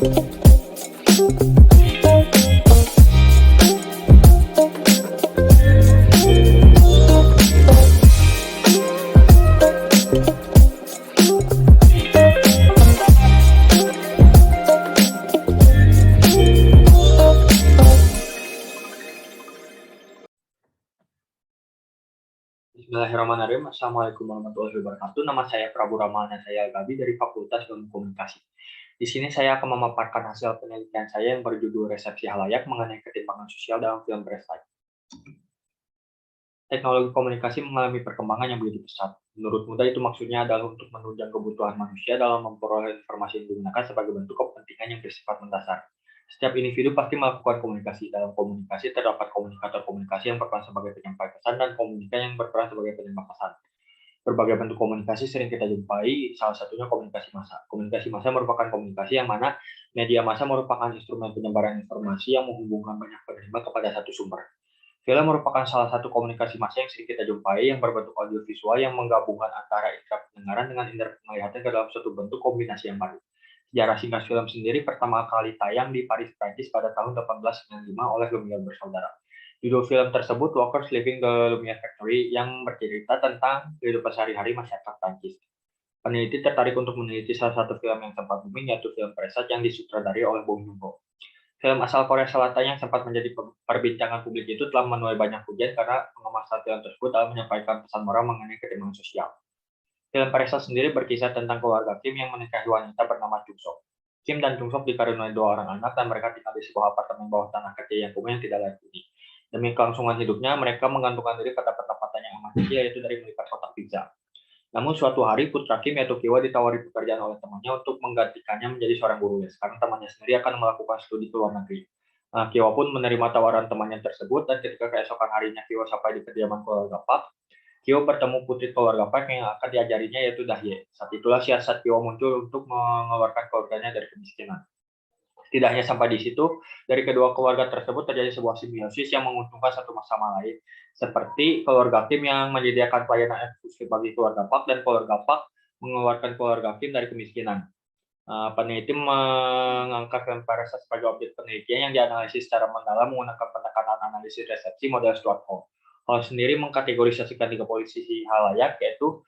Bismillahirrahmanirrahim. Assalamualaikum warahmatullahi wabarakatuh. Nama saya Prabu Ramana, saya Gabi dari Fakultas Ilmu Komunikasi. Di sini saya akan memaparkan hasil penelitian saya yang berjudul Resepsi Halayak mengenai ketimpangan sosial dalam film Prestige. Teknologi komunikasi mengalami perkembangan yang begitu pesat. Menurut Muda itu maksudnya adalah untuk menunjang kebutuhan manusia dalam memperoleh informasi yang digunakan sebagai bentuk kepentingan yang bersifat mendasar. Setiap individu pasti melakukan komunikasi. Dalam komunikasi terdapat komunikator komunikasi yang berperan sebagai penyampai pesan dan komunikan yang berperan sebagai penerima pesan. Berbagai bentuk komunikasi sering kita jumpai, salah satunya komunikasi massa. Komunikasi massa merupakan komunikasi yang mana media massa merupakan instrumen penyebaran informasi yang menghubungkan banyak penerima kepada satu sumber. Film merupakan salah satu komunikasi massa yang sering kita jumpai yang berbentuk audiovisual yang menggabungkan antara indera pendengaran dengan indera penglihatan ke dalam suatu bentuk kombinasi yang baru. Sejarah singkat film sendiri pertama kali tayang di Paris, Prancis pada tahun 1895 oleh Lumière bersaudara. Judul film tersebut Walkers Leaving the Lumière Factory yang bercerita tentang kehidupan sehari-hari masyarakat Prancis. Peneliti tertarik untuk meneliti salah satu film yang sempat booming yaitu film Prestige yang disutradarai oleh Bong Joon-ho. Film asal Korea Selatan yang sempat menjadi perbincangan publik itu telah menuai banyak pujian karena mengemas film tersebut dalam menyampaikan pesan moral mengenai ketimpangan sosial. Film Prestige sendiri berkisah tentang keluarga Kim yang menikahi wanita bernama Chung Sok. Kim dan Chung Sok dikaruniai 2 orang anak dan mereka tinggal di sebuah apartemen bawah tanah kecil yang kumuh yang tidak layak huni. Demi kelangsungan hidupnya, mereka menggantungkan diri pada pendapatan yang amat kecil yaitu dari melipat kotak pizza. Namun suatu hari putra Kim yaitu Kiwa ditawari pekerjaan oleh temannya untuk menggantikannya menjadi seorang guru les karena temannya sendiri akan melakukan studi ke luar negeri. Kiwa pun menerima tawaran temannya tersebut dan ketika keesokan harinya Kiwa sampai di kediaman keluarga Pak, Kiwa bertemu putri keluarga Pak yang akan diajarinya yaitu Dahye. Saat itulah siasat Kiwa muncul untuk mengeluarkan keluarganya dari kemiskinan. Tidak hanya sampai di situ, dari kedua keluarga tersebut terjadi sebuah simbiosis yang menguntungkan satu sama lain. Seperti keluarga Kim yang menyediakan pelayanan eksklusif bagi keluarga Pak dan keluarga Pak mengeluarkan keluarga Kim dari kemiskinan. Peneliti mengangkat film Parasite sebagai objek penelitian yang dianalisis secara mendalam menggunakan pendekatan analisis resepsi model Stuart Hall. Hall sendiri mengkategorisasikan 3 posisi halayak yaitu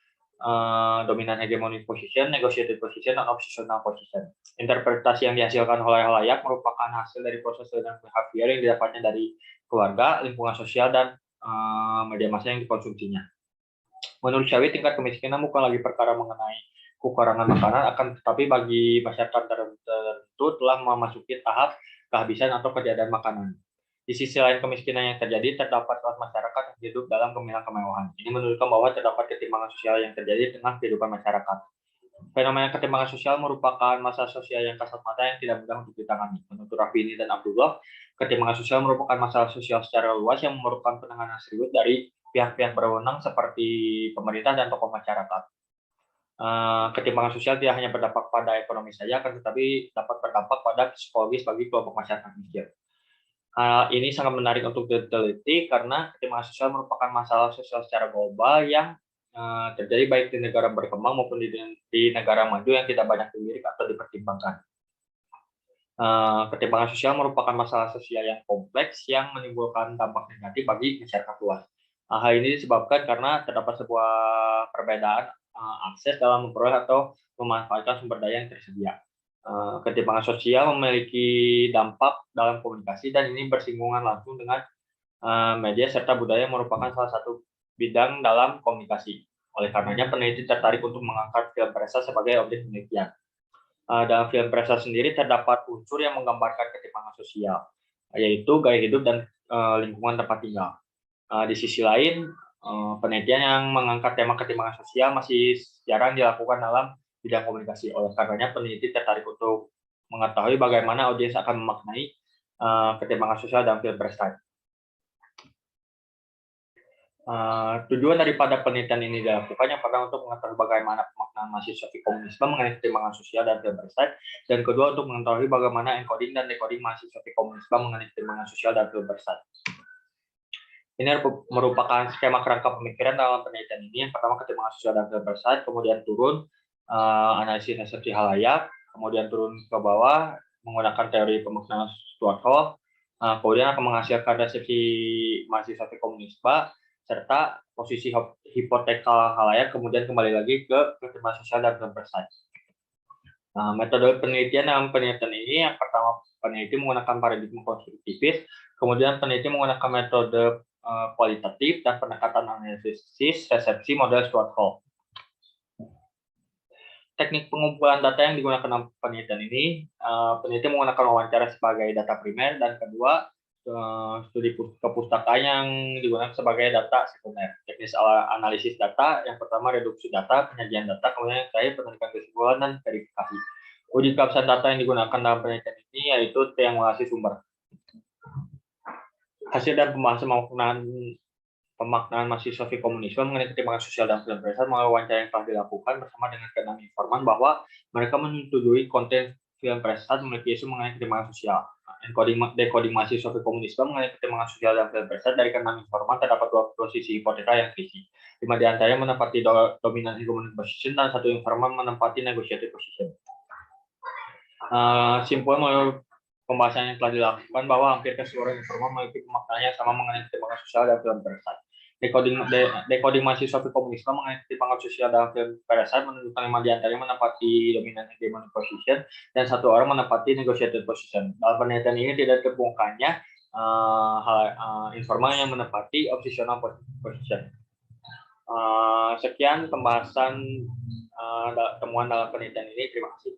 dominant hegemonic position, negotiated position, dan oppositional position. Interpretasi yang dihasilkan oleh halayak merupakan hasil dari proses dan behavior yang didapatnya dari keluarga, lingkungan sosial, dan media massa yang dikonsumsinya. Menurut Syawi, tingkat kemiskinan bukan lagi perkara mengenai kekurangan makanan, akan tetapi bagi masyarakat tertentu telah memasuki tahap kehabisan atau ketiadaan makanan. Di sisi lain kemiskinan yang terjadi, terdapat kelas masyarakat yang hidup dalam gemilang kemewahan. Ini menunjukkan bahwa terdapat ketimpangan sosial yang terjadi di tengah kehidupan masyarakat. Fenomena ketimpangan sosial merupakan masalah sosial yang kasat mata yang tidak mudah untuk ditangani. Menurut Raffini dan Abdullah, ketimpangan sosial merupakan masalah sosial secara luas yang memerlukan penanganan serius dari pihak-pihak berwenang seperti pemerintah dan tokoh masyarakat. Ketimpangan sosial tidak hanya berdampak pada ekonomi saja, akan tetapi dapat berdampak pada psikologis bagi kelompok masyarakat miskin. Ini sangat menarik untuk diteliti karena ketimpangan sosial merupakan masalah sosial secara global yang terjadi baik di negara berkembang maupun di negara maju yang tidak banyak dilirik atau dipertimbangkan. Ketimpangan sosial merupakan masalah sosial yang kompleks yang menimbulkan dampak negatif bagi masyarakat luas. Hal ini disebabkan karena terdapat sebuah perbedaan akses dalam memperoleh atau memanfaatkan sumber daya yang tersedia. Ketimpangan sosial memiliki dampak dalam komunikasi dan ini bersinggungan langsung dengan media serta budaya merupakan salah satu bidang dalam komunikasi. Oleh karenanya peneliti tertarik untuk mengangkat film Prestige sebagai objek penelitian. Dalam film Prestige sendiri terdapat unsur yang menggambarkan ketimpangan sosial, yaitu gaya hidup dan lingkungan tempat tinggal. Di sisi lain, penelitian yang mengangkat tema ketimpangan sosial masih jarang dilakukan dalam bidang komunikasi. Oleh karenanya peneliti tertarik untuk mengetahui bagaimana audiens akan memaknai ketimpangan sosial dalam film Prestige. Tujuan daripada penelitian ini dilakukan yang pertama untuk mengetahui bagaimana pemaknaan mahasiswa komunisme mengenai ketimpangan sosial dalam film Prestige, dan kedua untuk mengetahui bagaimana encoding dan decoding mahasiswa komunisme mengenai ketimpangan sosial dalam film Prestige. Ini merupakan skema kerangka pemikiran dalam penelitian ini. Yang pertama ketimpangan sosial dalam film Prestige, kemudian turun analisis resepsi halayak, kemudian turun ke bawah menggunakan teori pemaknaan Stuart Hall, kemudian akan menghasilkan resepsi mahasiswa komunisme, serta posisi hipotekal halayak, kemudian kembali lagi ke perkembangan sosial dan pemerintahan. Metode penelitian dalam penelitian ini, yang pertama peneliti menggunakan paradigma konstruktivis, kemudian peneliti menggunakan metode kualitatif dan pendekatan analisis resepsi model Stuart Hall. Teknik pengumpulan data yang digunakan dalam penelitian ini, peneliti menggunakan wawancara sebagai data primer, dan kedua, studi kepustakaan yang digunakan sebagai data sekunder. Teknis analisis data, yang pertama reduksi data, penyajian data, kemudian yang terakhir penarikan kesimpulan dan verifikasi. Uji keabsahan data yang digunakan dalam penelitian ini yaitu triangulasi sumber. Hasil dan pembahasan pemaknaan mahasiswa komunisme mengenai ketimpangan sosial dan pemerintahan melalui wawancara yang telah dilakukan bersama dengan keenam informan bahwa mereka menyetujui konten film Presat memiliki isu mengenai ketimpangan sosial. Dekoding mahasiswa komunisme mengenai ketimpangan sosial dan Presat dari keenam informan terdapat dua posisi hipoteka yang terisi. 5 diantaranya menempati dominant hegemonic position dan 1 informan menempati negotiated position. Simpul melalui pembahasan yang telah dilakukan bahwa hampir keseluruhan informan memiliki pemaknaan yang sama mengenai ketimpangan sosial dan film Presat. Dekoding mahasiswa komunisme mengenai ketimpangan sosial dalam film Parasite menunjukkan 5 diantaranya menempati dominant hegemonic position dan 1 orang menempati negotiated position. Dalam penelitian ini tidak terbongkarnya informan yang menempati oppositional position. Sekian pembahasan temuan dalam penelitian ini. Terima kasih.